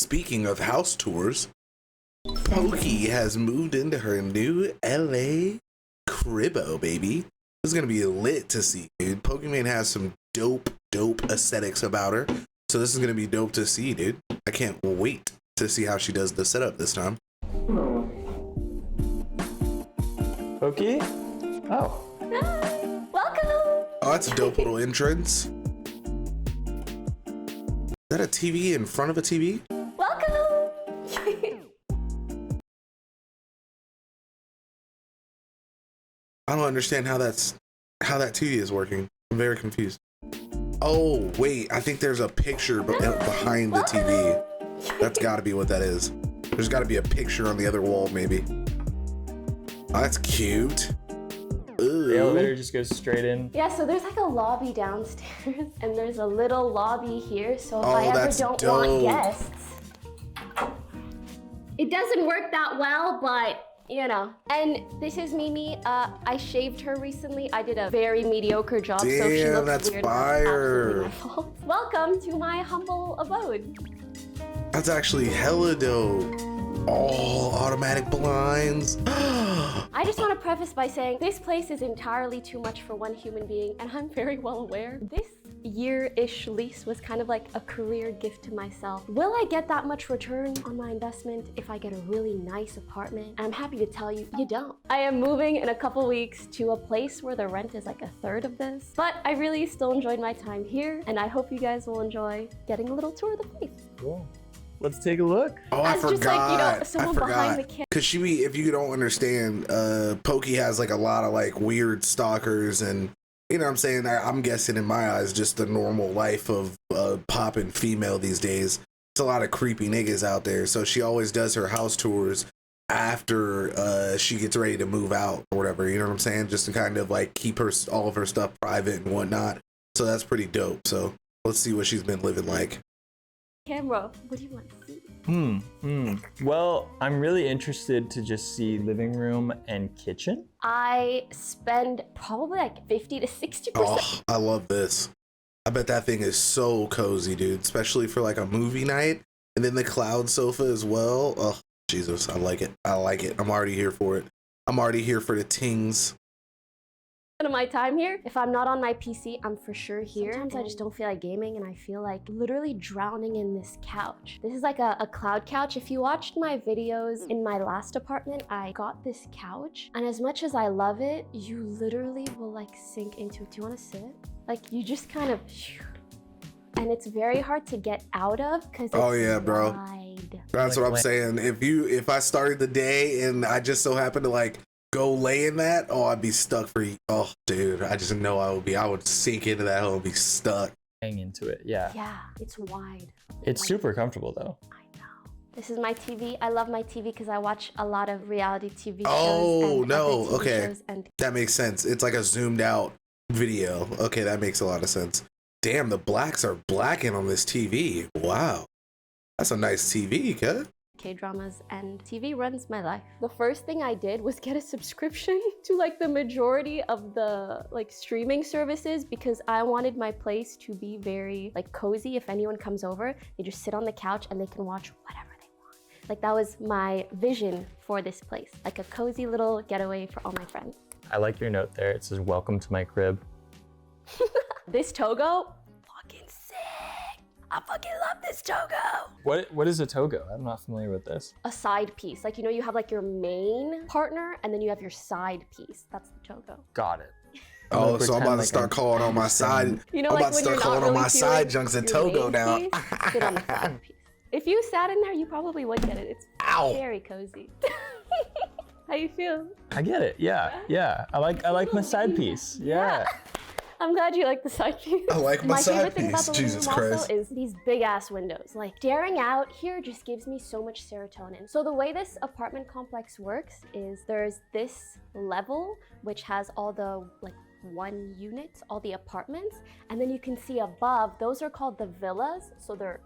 speaking of house tours, Poki has moved into her new LA cribbo, baby. This is gonna be lit to see, dude. Pokimane has some dope aesthetics about her. So this is gonna be dope to see, dude. I can't wait to see how she does the setup this time. Poki? Oh. Hi, welcome. Oh, that's a dope little entrance. Is that a TV in front of a TV? Welcome. I don't understand how that TV is working. I'm very confused. Oh, wait, I think there's a picture behind the TV. That's gotta be what that is. There's gotta be a picture on the other wall, maybe. Oh, that's cute. Ooh. The elevator just goes straight in. Yeah, so there's like a lobby downstairs and there's a little lobby here. So if Oh, I ever that's don't dope. want guests, it doesn't work that well, but you know. And this is Mimi. I shaved her recently. I did a very mediocre job, so if she Damn, looks that's weird, fire. that's absolutely my fault. Welcome to my humble abode. That's actually hella dope. All automatic blinds. I just want to preface by saying this place is entirely too much for one human being, and I'm very well aware. This year-ish lease was kind of like a career gift to myself. Will I get that much return on my investment if I get a really nice apartment? And I'm happy to tell you, you don't. I am moving in a couple weeks to a place where the rent is like a third of this, but I really still enjoyed my time here, and I hope you guys will enjoy getting a little tour of the place. Cool. Let's take a look. Oh, I As forgot. just like, you know, someone I behind forgot. the camera. Cause if you don't understand, Poki has like a lot of like weird stalkers, and you know what I'm saying? I'm guessing in my eyes, just the normal life of poppin' female these days. It's a lot of creepy niggas out there. So she always does her house tours after she gets ready to move out or whatever. You know what I'm saying? Just to kind of like keep all of her stuff private and whatnot. So that's pretty dope. So let's see what she's been living like. Camera, what do you want to see? Well, I'm really interested to just see living room and kitchen. I spend probably like 50 to 60%. Oh, I love this. I bet that thing is so cozy, dude, especially for like a movie night. And then the cloud sofa as well. Oh, Jesus, I like it. I like it. I'm already here for it. I'm already here for the tings. Of my time here, if I'm not on my PC, I'm for sure here. Sometimes I just don't feel like gaming and I feel like literally drowning in this couch. This is like a cloud couch. If you watched my videos in my last apartment, I got this couch, and as much as I love it, you literally will like sink into it. Do you want to sit? Like you just kind of, and it's very hard to get out of because it's bro. wide. That's what I'm saying. If I started the day and I just so happened to like go lay in that, oh, I'd be stuck for, oh, dude, I just know I would sink into that hole and be stuck. Hang into it, yeah. Yeah, it's wide. It's super comfortable though. I know. This is my TV. I love my TV because I watch a lot of reality TV shows. Oh, and no, other TV okay. shows and That makes sense. It's like a zoomed out video. Okay, that makes a lot of sense. Damn, the blacks are blacking on this TV. Wow. That's a nice TV, cut. K-dramas, and TV runs my life. The first thing I did was get a subscription to like the majority of the like streaming services because I wanted my place to be very like cozy. If anyone comes over, they just sit on the couch and they can watch whatever they want. Like that was my vision for this place, like a cozy little getaway for all my friends. I like your note there. It says, "Welcome to my crib." This Togo, fucking sick. I fucking love this Togo. What is a togo? I'm not familiar with this. A side piece. Like, you know, you have like your main partner and then you have your side piece. That's the Togo. Got it. Oh, so I'm about to start calling on my side. You know, I'm like about to when start you're calling not on really my feeling side junks and your Togo main now. piece, sit on the side piece. If you sat in there, you probably would get it. It's Ow. very cozy. How you feel? I get it. Yeah. I like my side piece. Yeah. I'm glad you like the side piece. I like my side favorite thing about piece. the living Jesus room Christ. also is these big ass windows. Like staring out here just gives me so much serotonin. So the way this apartment complex works is there's this level which has all the like one units, all the apartments, and then you can see above, those are called the villas. So they're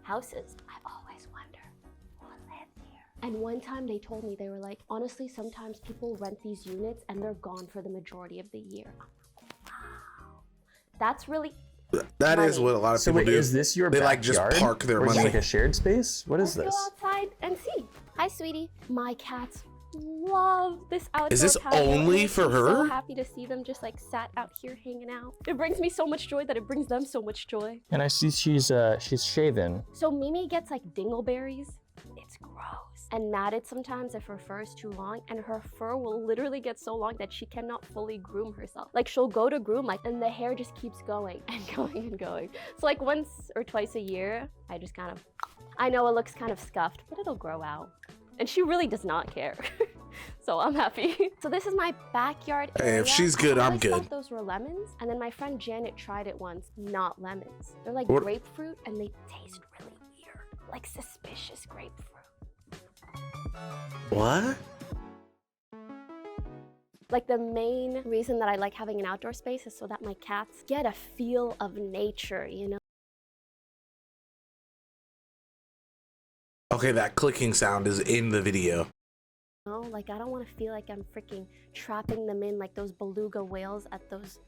houses. I've always wondered who lives here. And one time they told me, they were like, honestly, sometimes people rent these units and they're gone for the majority of the year. That's really That is money. what a lot of So people wait, do. is this your They backyard? like just park their or is money. this like a shared space? What is Let's this? go outside and see. Hi, sweetie. My cats love this outdoor Is this patio. only It for makes me so her? happy to see them just like sat out here hanging out. It brings me so much joy that it brings them so much joy. And I see she's shaven. So Mimi gets like dingleberries. It's gross. And matted sometimes if her fur is too long, and her fur will literally get so long that she cannot fully groom herself. Like she'll go to groom, like, and the hair just keeps going and going and going. So like once or twice a year, I just kind of, I know it looks kind of scuffed, but it'll grow out. And she really does not care. So I'm happy. So this is my backyard area. Hey, if she's good, I I'm always good. thought those were lemons, and then my friend Janet tried it once. Not lemons. They're like What? grapefruit, and they taste really weird, like suspicious grapefruit. What? Like the main reason that I like having an outdoor space is so that my cats get a feel of nature, you know? Okay, that clicking sound is in the video. Like I don't want to feel like I'm freaking trapping them in like those beluga whales at those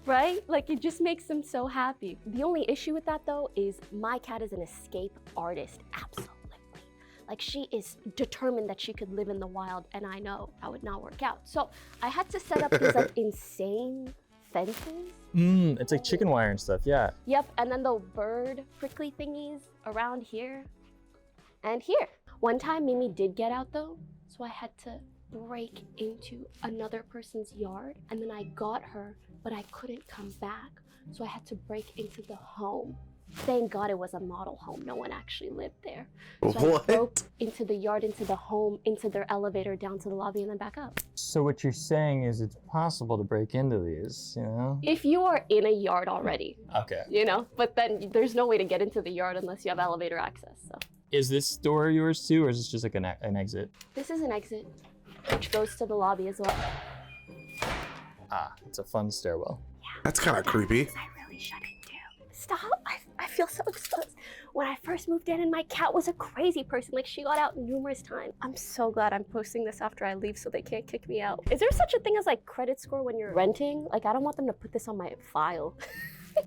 right? Like it just makes them so happy. The only issue with that though is my cat is an escape artist. Absolutely. Like she is determined that she could live in the wild, and I know that would not work out. So I had to set up these like insane fences. It's like chicken wire and stuff, yeah. Yep, and then the bird prickly thingies around here and here. One time Mimi did get out though, so I had to break into another person's yard, and then I got her, but I couldn't come back, so I had to break into the home. Thank God it was a model home. No one actually lived there. So What? I broke into the yard, into the home, into their elevator, down to the lobby, and then back up. So what you're saying is it's possible to break into these, you know? If you are in a yard already, Okay. you know, but then there's no way to get into the yard unless you have elevator access, so. Is this door yours too, or is this just like an exit? This is an exit, which goes to the lobby as well. Ah, it's a fun stairwell. That's kind of creepy. I really shouldn't do. Stop, I feel so sus. When I first moved in and my cat was a crazy person, like she got out numerous times. I'm so glad I'm posting this after I leave so they can't kick me out. Is there such a thing as like credit score when you're renting? Like I don't want them to put this on my file.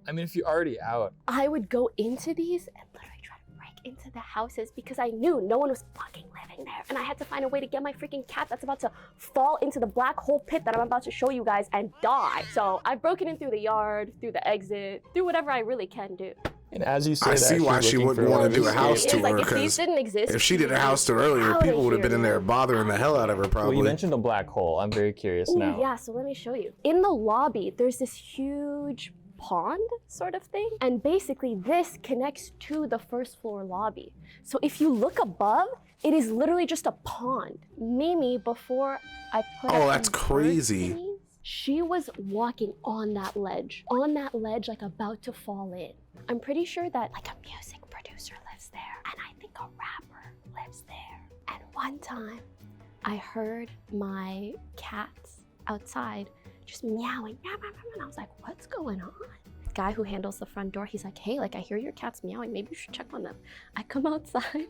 I mean, if you're already out. I would go into these and literally try to break into the houses because I knew no one was fucking living there. And I had to find a way to get my freaking cat that's about to fall into the black hole pit that I'm about to show you guys and die. So I've broken in through the yard, through the exit, through whatever I really can do. And as you say I that, see why she's she looking wouldn't for want to do a escape. house It's tour, like if these because didn't exist, if she did a house tour earlier, Outta people would have been in here. there bothering the hell out of her, Well, probably. you mentioned a black hole. I'm very curious Ooh, now. yeah, so let me show you. In the lobby, there's this huge pond sort of thing. And basically this connects to the first floor lobby. So if you look above, it is literally just a pond. Mimi, before I put Oh, up that's these bird crazy. thingies, she was walking on that ledge, like about to fall in. I'm pretty sure that like a music producer lives there, and I think a rapper lives there. And one time, I heard my cats outside just meowing, meow, meow, meow, and I was like, what's going on? The guy who handles the front door, he's like, hey, like I hear your cats meowing, maybe you should check on them. I come outside,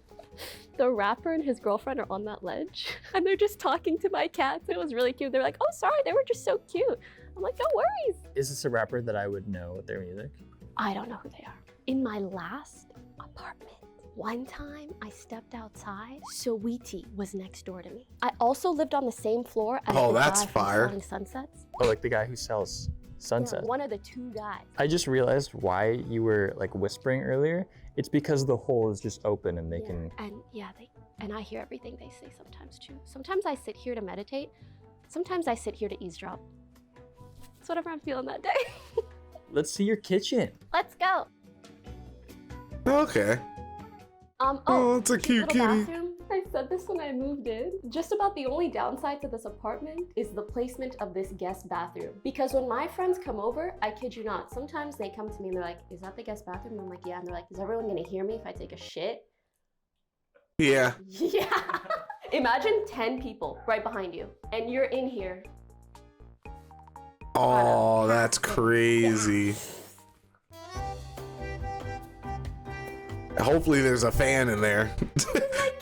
the rapper and his girlfriend are on that ledge, and they're just talking to my cats. It was really cute. They're like, oh, sorry, they were just so cute. I'm like, no worries. Is this a rapper that I would know with their music? I don't know who they are. In my last apartment, one time I stepped outside, Sweetie was next door to me. I also lived on the same floor as Oh, the that's guy from fire. Selling Sunsets. Oh, like the guy who sells Sunset. Yeah, one of the two guys. I just realized why you were like whispering earlier. It's because the hole is just open and they can. And I hear everything they say sometimes too. Sometimes I sit here to meditate. Sometimes I sit here to eavesdrop. It's whatever I'm feeling that day. Let's see your kitchen. Let's go. Okay. Oh, it's a cute little kitty. bathroom. I said this when I moved in. Just about the only downside to this apartment is the placement of this guest bathroom. Because when my friends come over, I kid you not, sometimes they come to me and they're like, is that the guest bathroom? And I'm like, yeah. And they're like, is everyone gonna hear me if I take a shit? Yeah. Yeah. Imagine 10 people right behind you and you're in here. Oh, that's crazy. Hopefully there's a fan in there.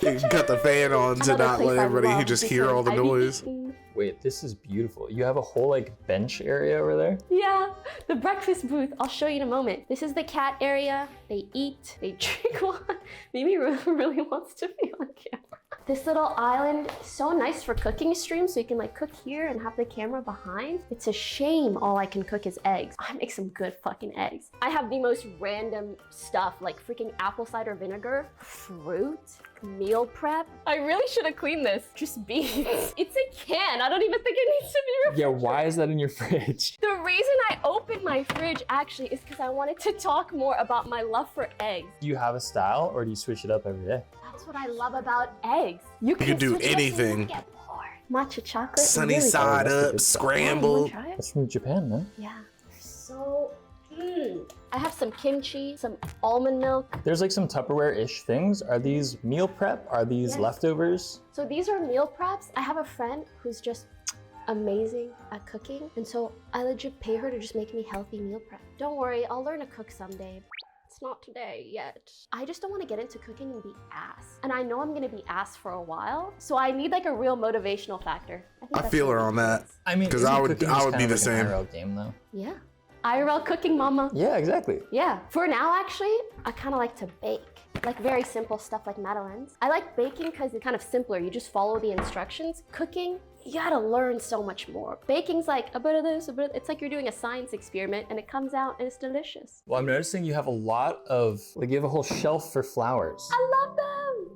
You got the fan on to Another not place let I everybody love just hear because all the I've noise. eaten- Wait, this is beautiful. You have a whole like bench area over there? Yeah, the breakfast booth. I'll show you in a moment. This is the cat area. They eat, they drink water. Mimi really wants to be on camera. This little island is so nice for cooking streams, so you can like cook here and have the camera behind. It's a shame all I can cook is eggs. I make some good fucking eggs. I have the most random stuff, like freaking apple cider vinegar, fruit, meal prep. I really should have cleaned this. Just beans. It's a can. I don't even think it needs to be refrigerated. Yeah, why is that in your fridge? The reason I opened my fridge actually is because I wanted to talk more about my love for eggs. Do you have a style or do you switch it up every day? That's what I love about eggs. You can do switch it up anything. and get more. Matcha chocolate. Sunny really side good. up, scrambled. Try it? That's from Japan, no? Yeah, they're so good. I have some kimchi, some almond milk. There's like some Tupperware-ish things. Are these meal prep? Are these Yes. leftovers? So these are meal preps. I have a friend who's just amazing at cooking, and so I legit pay her to just make me healthy meal prep. Don't worry, I'll learn to cook someday. It's not today yet. I just don't want to get into cooking and be ass. And I know I'm gonna be ass for a while, so I need like a real motivational factor. think I that's feel what her it on that. is. I mean, 'Cause isn't I would- cooking I just would kind be of the like an same. IRL game though? Yeah. IRL cooking, mama. Yeah, exactly. Yeah. For now, actually, I kind of like to bake. Like very simple stuff like madeleines. I like baking because it's kind of simpler. You just follow the instructions. Cooking, you gotta learn so much more. Baking's like a bit of this, a bit of, it's like you're doing a science experiment and it comes out and it's delicious. Well, I'm noticing you have a lot of, like you have a whole shelf for flowers. I love them.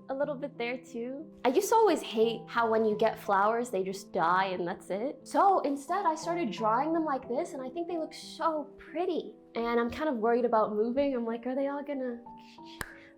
A little bit there too. I used to always hate how when you get flowers, they just die and that's it. So instead I started drawing them like this and I think they look so pretty. And I'm kind of worried about moving. I'm like, are they all gonna...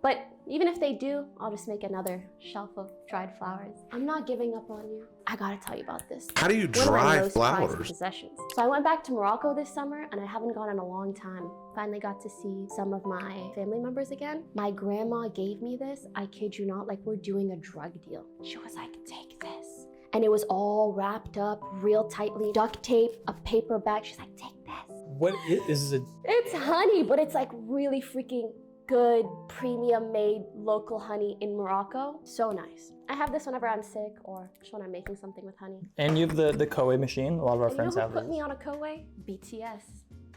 But even if they do, I'll just make another shelf of dried flowers. I'm not giving up on you. I gotta tell you about this. How do you One of my dry most prized flowers? possessions. So I went back to Morocco this summer and I haven't gone in a long time. Finally got to see some of my family members again. My grandma gave me this, I kid you not, like we're doing a drug deal. She was like, take this. And it was all wrapped up real tightly, duct tape, a paper bag. She's like, take this. What is it? It's honey, but it's like really freaking good, premium made local honey in Morocco. So nice. I have this whenever I'm sick or just when I'm making something with honey. And you have the Koei machine. A lot of our And friends you know have who put this. me on a Koei? BTS.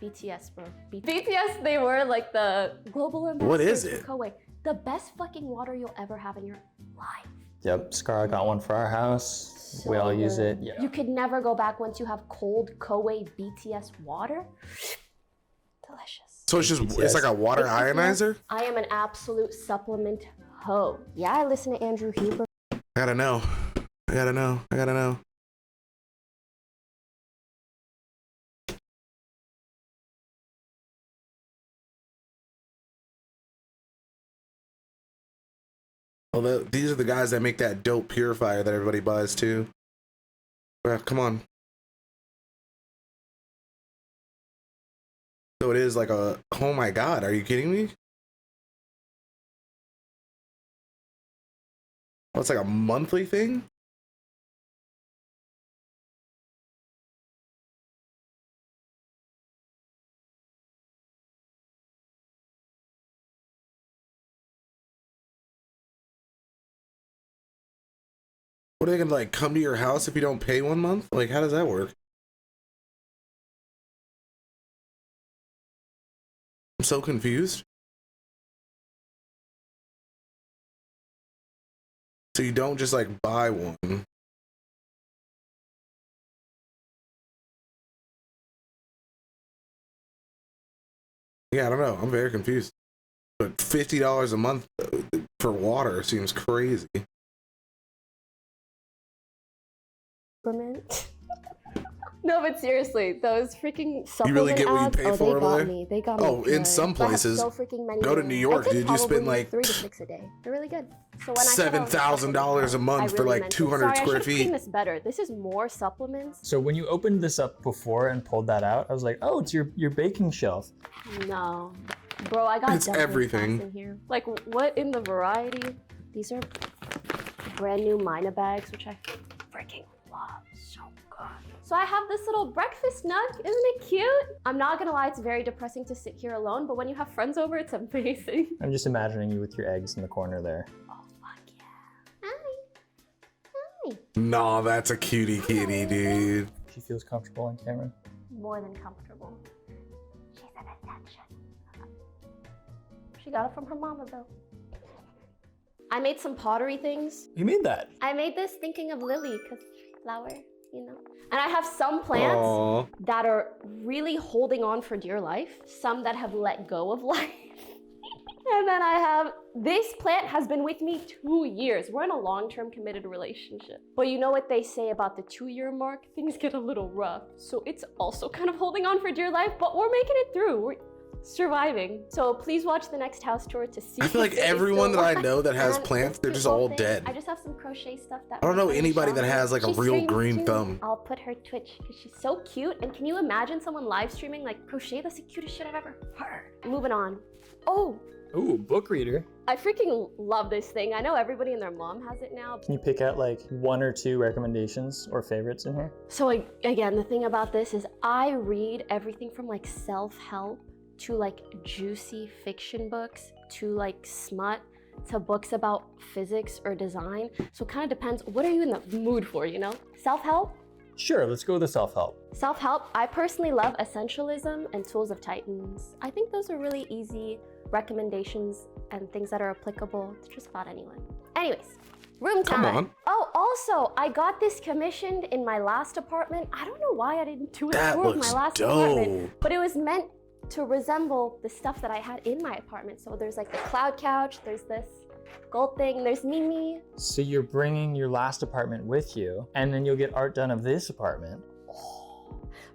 BTS, bro. BTS, they were like the global ambassadors What is it? for Koei. The best fucking water you'll ever have in your life. Yep, Scar got one for our house. We So all use good. it. Yeah. You could never go back once you have cold Koei BTS water. Delicious. So it's just, it's like a water ionizer? I am an absolute supplement hoe. Yeah, I listen to Andrew Huber. I gotta know. I gotta know. I gotta know. Well, these are the guys that make that dope purifier that everybody buys too. Come on. So it is like a, oh my God, are you kidding me? Oh, it's like a monthly thing? What, are they gonna like come to your house if you don't pay 1 month? Like, how does that work? I'm so confused. So you don't just like buy one. Yeah, I don't know. I'm very confused. But $50 a month for water seems crazy. Supplement. No, but seriously, those freaking supplement You really get what you ads, pay oh, for they over got there? me. They got me. Oh, in good. some I have places. so freaking many Go to days. New York, I think dude, you spend, probably like, 3 to 6 a day. They're really good. So when I said I was $7,000 a month I for really like meant it. 200 Sorry, I square should've cleaned feet. this better. This is more supplements. So when you opened this up before and pulled that out, I was like, oh, it's your baking shelf. No, bro, I got It's dumpling everything. sauce in here. Like, what in the variety? These are brand new Mina bags, which I freaking love. So good. So I have this little breakfast nook. Isn't it cute? I'm not gonna lie, it's very depressing to sit here alone, but when you have friends over, it's amazing. I'm just imagining you with your eggs in the corner there. Oh, fuck yeah. Hi. Hi. Nah, that's a cutie kitty, dude. She feels comfortable on camera. More than comfortable. She got it from her mama, though. I made some pottery things. You made that? I made this thinking of Lily, because flower, you know. And I have some plants Aww. that are really holding on for dear life, some that have let go of life. And then I have, this plant has been with me 2 years. We're in a long-term committed relationship. But you know what they say about the 2-year mark? Things get a little rough. So it's also kind of holding on for dear life, but we're making it through. We're surviving. So please watch the next house tour to see. I feel like if it is everyone still that I alive. know that has And plants, they're this just all thing, dead. I just have some crochet stuff that I don't know my friend anybody that showed me. has like a She real streams green too. thumb. I'll put her Twitch because she's so cute. And can you imagine someone live streaming like crochet? That's the cutest shit I've ever heard. Moving on. Oh, Ooh, book reader. I freaking love this thing. I know everybody and their mom has it now. Can you pick out like 1 or 2 recommendations or favorites in here? So again, the thing about this is I read everything from like self-help to like juicy fiction books to like smut to books about physics or design. So it kind of depends. What are you in the mood for, you know? Self-help? Sure, let's go with the self-help. Self-help, I personally love Essentialism and Tools of Titans. I think those are really easy recommendations and things that are applicable to just about anyone. Anyways, room time. Come on. Oh, also, I got this commissioned in my last apartment. I don't know why I didn't do a That tour of my looks last dope. apartment, but it was meant to resemble the stuff that I had in my apartment. So there's like the cloud couch, there's this gold thing, there's Mimi. So you're bringing your last apartment with you, and then you'll get art done of this apartment.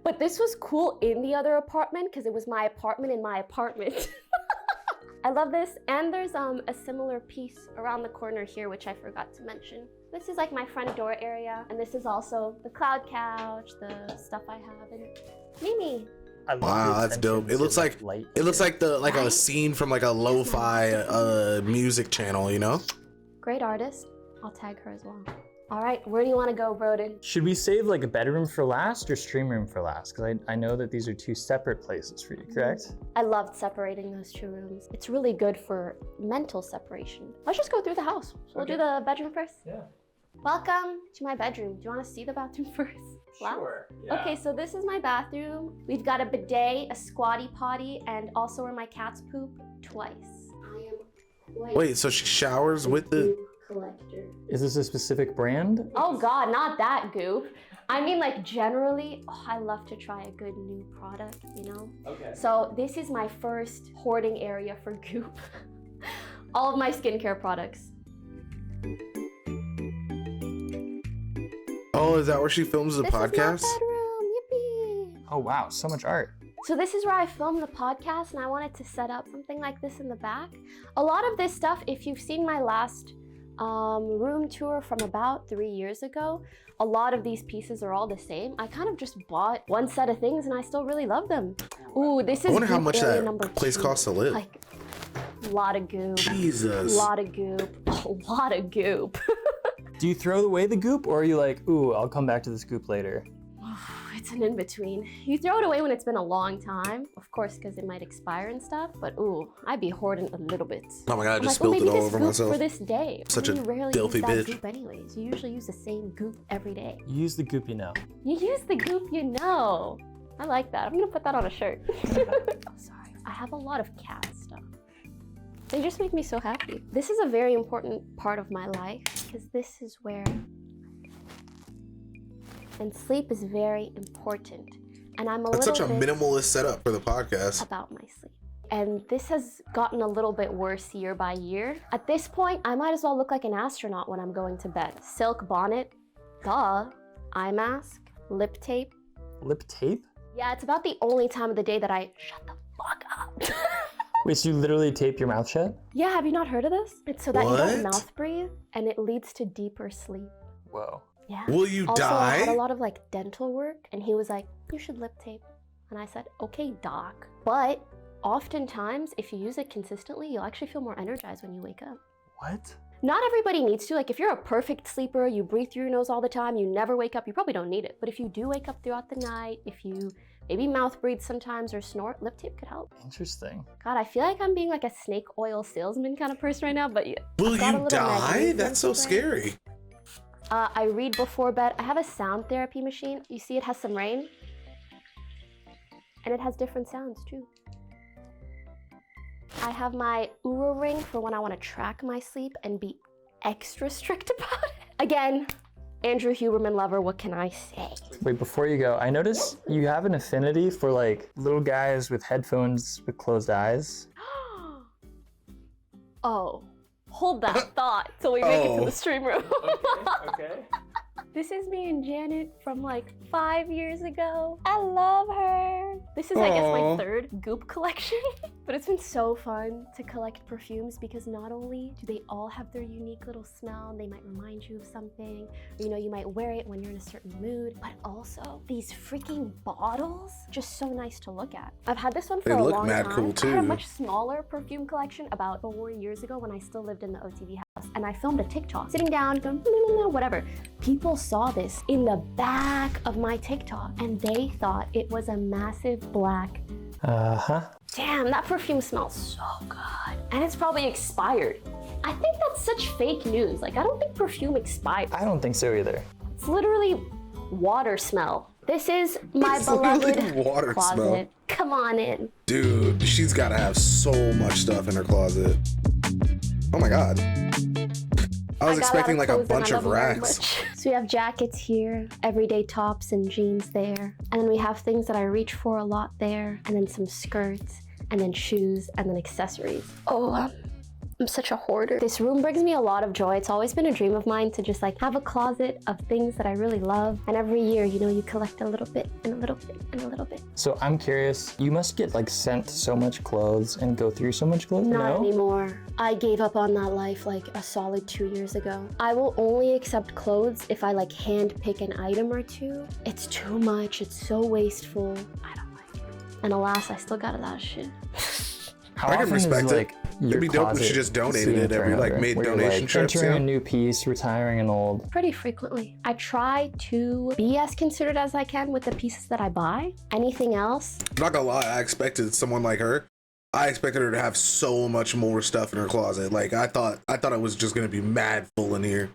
But this was cool in the other apartment because it was my apartment in my apartment. I love this, and there's a similar piece around the corner here, which I forgot to mention. This is like my front door area, and this is also the cloud couch, the stuff I have, and Mimi. I love Wow, the that's dope. attention It looks to, like light it looks here. like the a scene from like a lo-fi music channel, you know? Great artist. I'll tag her as well. All right, where do you want to go, Broden? Should we save like a bedroom for last or stream room for last? Because I know that these are 2 separate places for you, correct? I loved separating those 2 rooms. It's really good for mental separation. Let's just go through the house. So we'll do the bedroom first. Yeah. Welcome to my bedroom. Do you want to see the bathroom first? Wow. Sure. Yeah. Okay, so this is my bathroom. We've got a bidet, a squatty potty, and also where my cats poop twice. I am quite Wait, so she showers with the goop collector. Is this a specific brand? Oh God, not that goop. I mean, like generally, I love to try a good new product, you know? Okay. So this is my first hoarding area for goop. All of my skincare products. Oh, is that where she films the This podcast? is my bedroom, yippee! Oh wow, so much art. So this is where I filmed the podcast, and I wanted to set up something like this in the back. A lot of this stuff, if you've seen my last room tour from about 3 years ago, a lot of these pieces are all the same. I kind of just bought one set of things, and I still really love them. Ooh, this is I wonder how goop much area that number place 2. costs to live. Like, a lot of goop. Jesus. A lot of goop. A lot of goop. Do you throw away the goop, or are you like, ooh, I'll come back to this goop later? It's an in-between. You throw it away when it's been a long time, of course, because it might expire and stuff, but ooh, I'd be hoarding a little bit. Oh my god, I I'm just like, spilled it maybe all this over goop myself. for this day. Such a You rarely filthy use that bitch. goop anyways. You usually use the same goop every day. You use the goop you know. You use the goop you know. I like that. I'm gonna put that on a shirt. Oh, sorry. I have a lot of cat stuff. They just make me so happy. This is a very important part of my life because this is where... And sleep is very important. And I'm That's such a bit minimalist setup for the podcast. about my sleep. And this has gotten a little bit worse year by year. At this point, I might as well look like an astronaut when I'm going to bed. Silk bonnet, duh, eye mask, lip tape. Lip tape? Yeah, it's about the only time of the day that I shut the fuck up. Wait, so you literally tape your mouth shut? Yeah, have you not heard of this? It's so that you What? don't mouth breathe, and it leads to deeper sleep. Whoa. Yeah. Will you Also, I had a die? lot of like dental work, and he was like, you should lip tape. And I said, okay, doc. But oftentimes, if you use it consistently, you'll actually feel more energized when you wake up. What? Not everybody needs to. Like if you're a perfect sleeper, you breathe through your nose all the time, you never wake up, you probably don't need it. But if you do wake up throughout the night, if you maybe mouth breathe sometimes or snort, lip tape could help. Interesting. God, I feel like I'm being like a snake oil salesman kind of person right now, but yeah. Will I've got a you little die? magnesium That's so spray. scary. I read before bed. I have a sound therapy machine. You see it has some rain. And it has different sounds too. I have my Oura ring for when I want to track my sleep and be extra strict about it. Again, Andrew Huberman lover, what can I say? Wait, before you go, I noticed you have an affinity for like little guys with headphones with closed eyes. Oh, hold that thought till we make it to the stream room. Okay. This is me and Janet from like 5 years ago. I love her. This is, I guess, my third Goop collection. But it's been so fun to collect perfumes because not only do they all have their unique little smell, and they might remind you of something, or, you know, you might wear it when you're in a certain mood, but also these freaking bottles, just so nice to look at. I've had this one for a long time. They look mad cool too. I had a much smaller perfume collection about 4 years ago when I still lived in the OTV house, and I filmed a TikTok, sitting down, going, whatever. People saw this in the back of my TikTok, and they thought it was a massive black. Damn, that perfume smells so good. And it's probably expired. I think that's such fake news. Like, I don't think perfume expires. I don't think so either. It's literally water smell. This is my beloved water closet. Smell. Come on in. Dude, she's gotta have so much stuff in her closet. Oh my God. I was expecting like a bunch of racks. So we have jackets here, everyday tops and jeans there. And then we have things that I reach for a lot there. And then some skirts, and then shoes, and then accessories. Oh, I'm such a hoarder. This room brings me a lot of joy. It's always been a dream of mine to just like have a closet of things that I really love. And every year, you know, you collect a little bit and a little bit and a little bit. So I'm curious, you must get like sent so much clothes and go through so much clothes? Not anymore. I gave up on that life like a solid 2 years ago. I will only accept clothes if I like hand pick an item or two. It's too much. It's so wasteful. I don't like it. And alas, I still got a lot of shit. How I can respect it. It'd be dope if she just donated it every, like, made donation trips. Entering a new piece, retiring an old. Pretty frequently. I try to be as considerate as I can with the pieces that I buy. Anything else? I'm not gonna lie, I expected someone like her. I expected her to have so much more stuff in her closet. Like, I thought it was just gonna be mad full in here.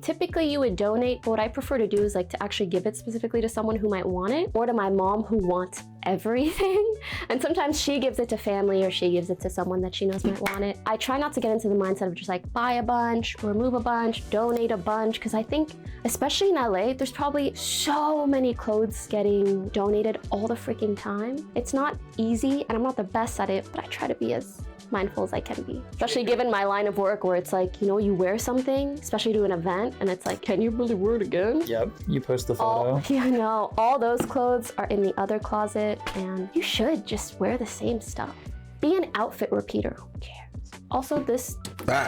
Typically you would donate, but what I prefer to do is like to actually give it specifically to someone who might want it, or to my mom who wants everything. And sometimes she gives it to family, or she gives it to someone that she knows might want it. I try not to get into the mindset of just like buy a bunch, remove a bunch, donate a bunch, because I think, especially in LA, there's probably so many clothes getting donated all the freaking time. It's not easy, and I'm not the best at it, but I try to be as mindful as I can be. Especially given my line of work where it's like, you know, you wear something, especially to an event, and it's like, can you really wear it again? Yep, you post the photo. Yeah, I know. All those clothes are in the other closet, and you should just wear the same stuff. Be an outfit repeater, who cares? Also, this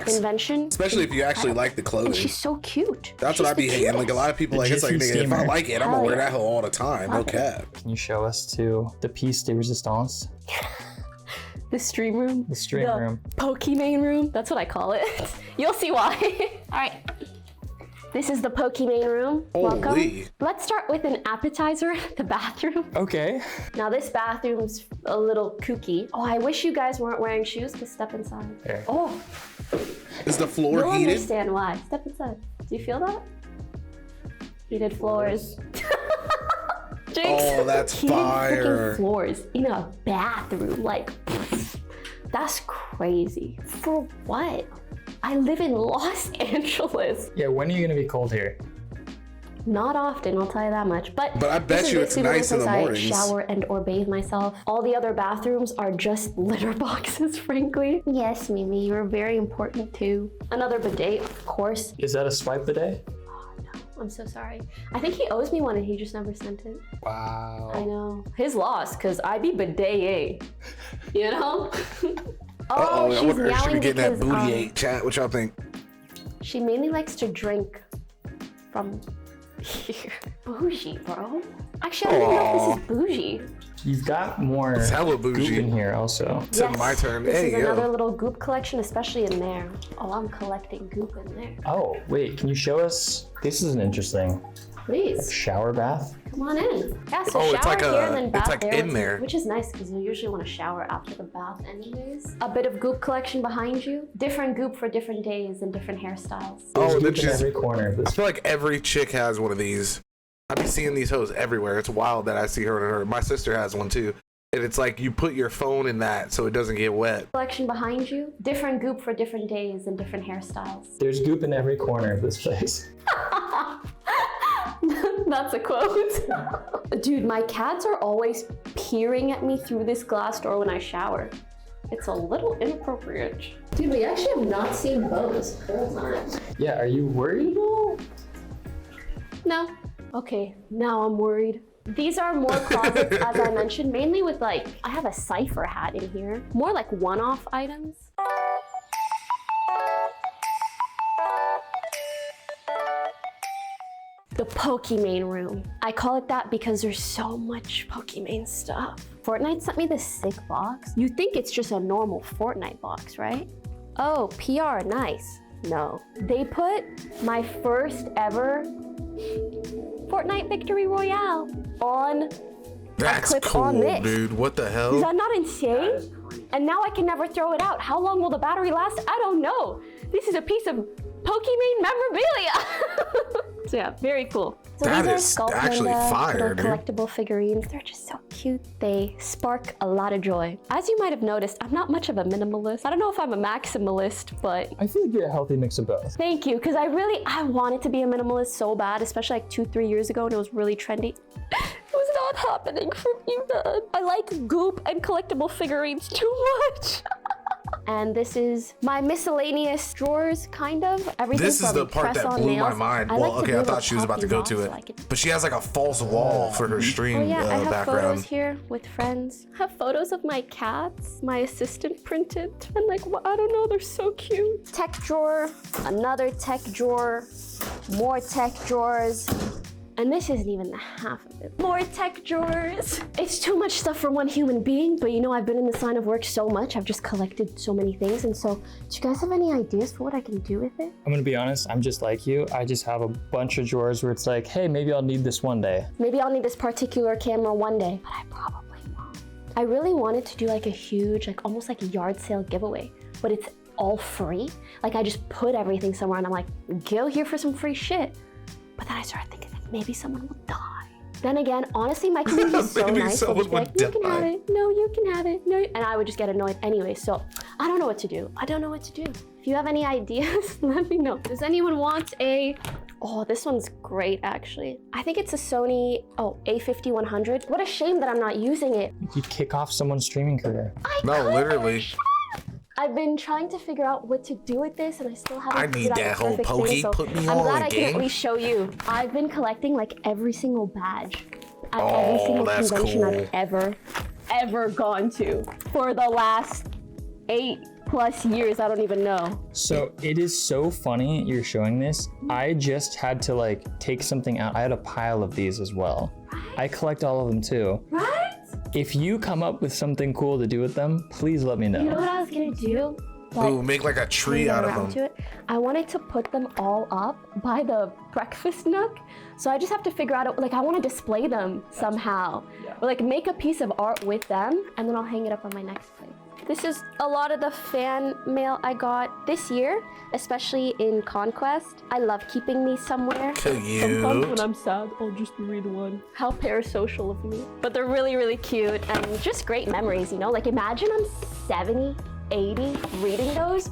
invention, especially if you actually like the clothing. And she's so cute. That's what I be hating. Like, a lot of people like, it's like, nigga, if I like it, I'm gonna wear that hoe all the time. No cap. Can you show us to the piece de resistance? The stream room? The stream room. Pokimane room? That's what I call it. You'll see why. All right. This is the Pokimane room. Welcome. Let's start with an appetizer, the bathroom. Okay. Now this bathroom's a little kooky. Oh, I wish you guys weren't wearing shoes, because step inside. There. Oh. Is the floor You'll heated? Understand why. Step inside. Do you feel that? Heated floors. Jinx. Oh, that's fire. Freaking floors in a bathroom. Like, that's crazy. For what? I live in Los Angeles. Yeah, when are you gonna be cold here? Not often, I'll tell you that much. But I bet you it's nice in the mornings. I shower and or bathe myself. All the other bathrooms are just litter boxes, frankly. Yes, Mimi, you're very important too. Another bidet, of course. Is that a swipe bidet? I'm so sorry. I think he owes me one and he just never sent it. Wow. I know. His loss, because I be bidet, you know? Oh, she's yelling should be getting because, that booty ate chat. What y'all think? She mainly likes to drink from here. Bougie, bro. Actually, I don't even know if this is bougie. You've got more it's hella bougie goop in here also. It's my turn. This is another little goop collection, especially in there. Oh, I'm collecting goop in there. Oh, wait, can you show us? This is an interesting. Please. Shower bath? Come on in. Yeah, so it's shower like here and then bath it's like there, in there. which is nice because you usually want to shower after the bath anyways. A bit of goop collection behind you. Different goop for different days and different hairstyles. Oh, and then every corner of this. I feel like every chick has one of these. I be seeing these hoes everywhere. It's wild that I see her and her. My sister has one too. and it's like you put your phone in that so it doesn't get wet. Collection behind you, different goop for different days and different hairstyles. There's goop in every corner of this place. That's a quote. Dude, my cats are always peering at me through this glass door when I shower. It's a little inappropriate. Dude, we actually have not seen Bose the whole time. Yeah, are you worried at all? No. Okay, now I'm worried. These are more closets, as I mentioned, mainly with like, I have a cipher hat in here. More like one-off items. The Pokimane room. I call it that because there's so much Pokimane stuff. Fortnite sent me this sick box. You think it's just a normal Fortnite box, right? Oh, PR, nice. No. They put my first ever Fortnite Victory Royale on That's a clip cool, on this. dude. What the hell? Is that not insane? And now I can never throw it out. How long will the battery last? I don't know. This is a piece of Pokimane memorabilia. So yeah, very cool. So That these is are Sculpt actually Linda, fire, little dude. collectible figurines. They're just so cute. They spark a lot of joy. As you might have noticed, I'm not much of a minimalist. I don't know if I'm a maximalist, but I feel like you're a healthy mix of both. thank you, because I wanted to be a minimalist so bad, especially like 2-3 years ago when it was really trendy. It was not happening for me, man. I like goop and collectible figurines too much. And this is my miscellaneous drawers, kind of. Everything This is from the part that press-on blew my nails. mind. I Well, like to okay, do I a thought she was about to go to coffee it. box, so I But she has like a false wall for her stream Oh yeah, I have photos background. here with friends. I have photos of my cats, my assistant printed, and like, I don't know, they're so cute. Tech drawer, another tech drawer, more tech drawers. And this isn't even the half of it. More tech drawers. It's too much stuff for one human being, but you know, I've been in this line of work so much, I've just collected so many things. And so, do you guys have any ideas for what I can do with it? I'm gonna be honest, I'm just like you. I just have a bunch of drawers where it's like, hey, maybe I'll need this one day. Maybe I'll need this particular camera one day, but I probably won't. I really wanted to do like a huge, like almost like a yard sale giveaway, but it's all free. Like I just put everything somewhere and I'm like, go here for some free shit. But then I started thinking that maybe someone will die. Then again, honestly, my community is so Maybe nice. They'll someone just be like, would you can die. have it. No, you can have it. No, and I would just get annoyed anyway. So I don't know what to do. I don't know what to do. If you have any ideas, let me know. Does anyone want a, oh, this one's great actually. I think it's a Sony, A5100. What a shame that I'm not using it. You kick off someone's streaming career. No, literally. I've been trying to figure out what to do with this and I still haven't I need figured out that the whole perfect Poke. thing, so Put me I'm on, glad I can gang. at least show you. I've been collecting like every single badge at every single that's convention cool. I've ever gone to for the last 8+ years. I don't even know. So it is so funny you're showing this. I just had to like take something out. I had a pile of these as well. I collect all of them too. Right? If you come up with something cool to do with them, please let me You know know. what I was gonna do? Ooh, make like a tree out of them. To it. I wanted to put them all up by the breakfast nook. So I just have to figure out, like I want to display them somehow. Or like make a piece of art with them and then I'll hang it up on my next place. This is a lot of the fan mail I got this year, especially in Conquest. I love keeping these somewhere. Sometimes when I'm sad, I'll just read one. How parasocial of me. But they're really, really cute and just great memories, you know? Like imagine I'm 70, 80 reading those.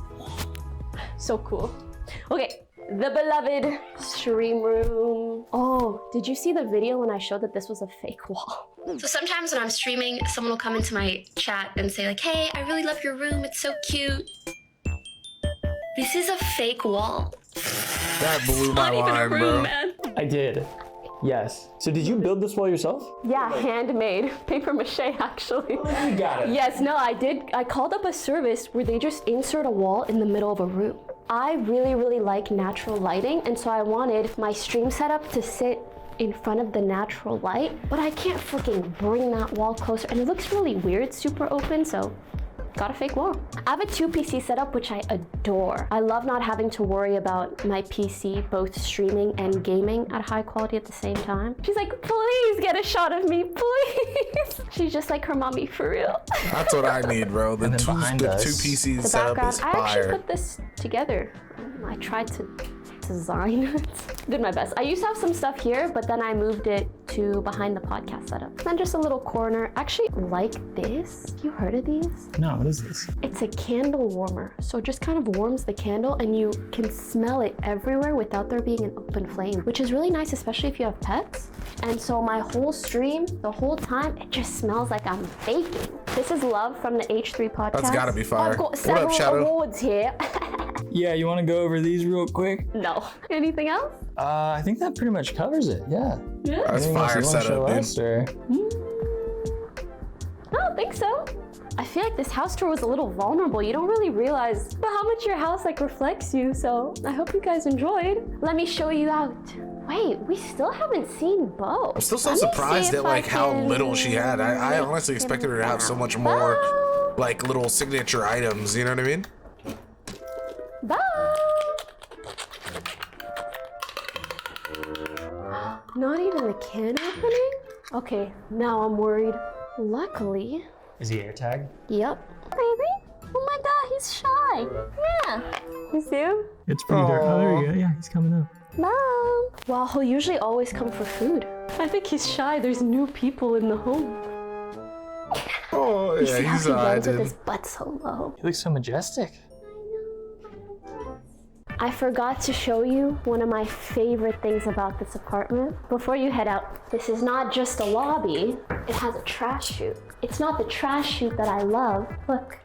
So cool. Okay, the beloved stream room. Oh, did you see the video when I showed that this was a fake wall? So sometimes when I'm streaming, someone will come into my chat and say like, hey, I really love your room, it's so cute. This is a fake wall. That blew my Not even a mind, room, bro. man. I did. Yes. So did you build this wall yourself? Yeah, handmade. Paper mache, actually. You got it. Yes, no, I did. I called up a service where they just insert a wall in the middle of a room. I really, really like natural lighting, and so I wanted my stream setup to sit in front of the natural light, but I can't freaking bring that wall closer, and it looks really weird, super open, so got a fake wall. I have a 2 PC setup, which I adore. I love not having to worry about my PC both streaming and gaming at high quality at the same time. She's like, please get a shot of me, please. She's just like her mommy for real. That's what I need, bro. The And then two behind us, PC The setup background, is I actually fire. put this together. I tried to design. Did my best. I used to have some stuff here, but then I moved it to behind the podcast setup. Then just a little corner. Actually, like this. You heard of these? No, what is this? It's a candle warmer. So it just kind of warms the candle and you can smell it everywhere without there being an open flame, which is really nice, especially if you have pets. And so my whole stream, the whole time, it just smells like I'm baking. This is Love from the H3 podcast. That's gotta be fire. I've got What several up, Shadow? awards here. Yeah, you want to go over these real quick? No. Anything else? I think that pretty much covers it. Yeah. Yeah. That's Anything else fire you wanna show setup, dude. us, or? I don't think so. I feel like this house tour was a little vulnerable. You don't really realize how much your house like reflects you. So I hope you guys enjoyed. Let me show you out. Wait, we still haven't seen Bo. I'm still so Let me surprised see at if I like how can little she had. I honestly expected her to have so much more Bo. like little signature items, you know what I mean? Bo. Not even a can opening? Okay, now I'm worried. Luckily. Is he air tag? Yep. Baby? Oh my god, he's shy. Yeah. You see him? It's pretty dark. Oh, there you go. Yeah, he's coming up. Mom. Well, he'll usually always come for food. I think he's shy. There's new people in the home. Oh You see yeah, how he's he runs with dude. his butt so low. He looks so majestic. I forgot to show you one of my favorite things about this apartment. Before you head out, this is not just a lobby. It has a trash chute. It's not the trash chute that I love. Look.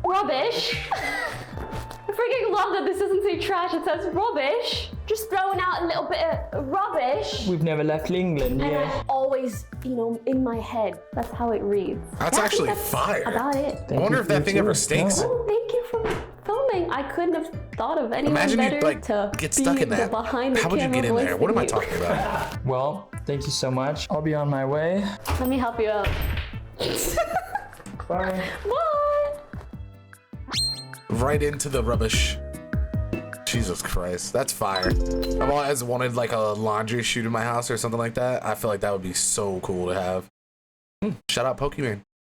Rubbish. I freaking love that this doesn't say trash, it says rubbish. Just throwing out a little bit of rubbish. We've never left England, And yeah. I always, in my head, that's how it reads. That's Yeah, I think actually that's fire. about it. I wonder if that thing ever stinks. Oh, thank you for filming. I couldn't have thought of anyone Imagine better you like to get stuck be in that. the behind the How would you camera get in voice there? What am I than you. talking about? Well, thank you so much. I'll be on my way. Let me help you out. Bye. Bye. Right into the rubbish. Jesus Christ, that's fire. I've always wanted like a laundry chute in my house or something like that. I feel like that would be so cool to have. Shout out Pokimane.